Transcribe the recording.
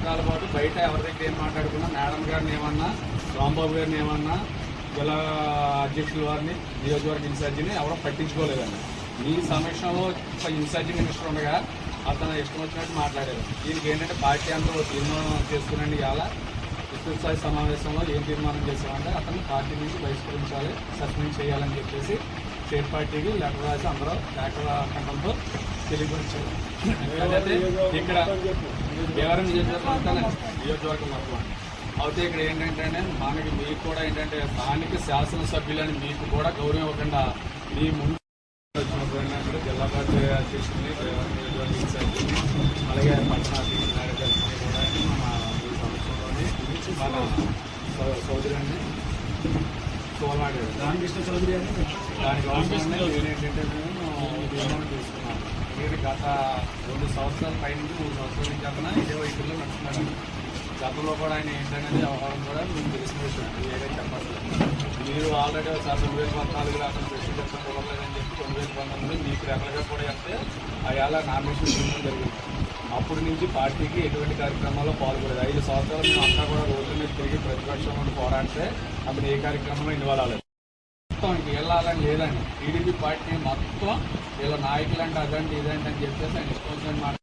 పాటు బయట ఎవరి దగ్గర ఏం మాట్లాడుకున్నా మేడం గారిని ఏమన్నా రాంబాబు గారిని ఏమన్నా జిల్లా అధ్యక్షుల వారిని నియోజకవర్గ ఇన్ఛార్జిని ఎవరో పట్టించుకోలేదండి. ఈ సమక్షంలో ఇన్ఛార్జి మినిస్టర్ ఉండగా అతను ఇష్టం వచ్చినట్టు మాట్లాడారు. దీనికి ఏంటంటే పార్టీ అంతా తీర్మానం చేసుకునండి. ఇవాళ విస్తృత స్థాయి సమావేశంలో ఏం తీర్మానం చేశామంటే అతను పార్టీ నుంచి బహిష్కరించాలి, సస్పెండ్ చేయాలని చెప్పేసి స్టేట్ పార్టీకి లెటర్ రాసి అందరూ లేఖల కంఠంతో తెలియపరిచారు. అయితే ఇక్కడ ఎవరైనా నియోజకవర్గం మొత్తం అయితే ఇక్కడ ఏంటంటే మనకి మీకు కూడా ఏంటంటే స్థానిక శాసనసభ్యులని మీకు కూడా గౌరవం ఇవ్వకుండా మీ ముందు వచ్చినప్పుడు జిల్లా పార్టీ అధ్యక్షుడిని నియోజకవర్గ ఇన్ఛార్జిని అలాగే పట్టణ కార్యదర్శిని కూడా మన ఈ సంవత్సరంలోని మన సోదరుని సోమాడు రామకృష్ణ చౌదరి అని దానికి అవసరం ఏంటంటే మేము తీర్మానం తీసుకున్నాం. నేను గత 2 సంవత్సరాల పై నుంచి 3 సంవత్సరాల నుంచి అతను ఇదే వైపులో నడుస్తున్నాను. గతంలో కూడా ఆయన ఏంటనేది వ్యవహారం కూడా మీకు తెలిసిన విషయం, ఏదైతే చెప్పాలి. మీరు ఆల్రెడీ ఒకసారి 2014లో అతను ప్రశ్న చెప్పలేదని చెప్పి 2019లో మీకు రెగలుగా కూడా చెప్తే అలా నామినేషన్ చేయడం జరిగింది. అప్పటి నుంచి పార్టీకి ఎటువంటి కార్యక్రమాల్లో పాల్గొలేదు. 5 సంవత్సరాలు మేము అంతా కూడా రోడ్ల మీద తిరిగి ప్రతిపక్షం నుండి పోరాడితే అతను ఏ కార్యక్రమంలో ఇన్వాల్వ్ అవ్వలేదు. మొత్తం ఇంక వెళ్ళాలని లేదండి. టీడీపీ పార్టీ మొత్తం వీళ్ళ నాయకులు అంటే అదండి ఇదండి అని చెప్పేసి ఆయన ఇష్టం వచ్చినట్టు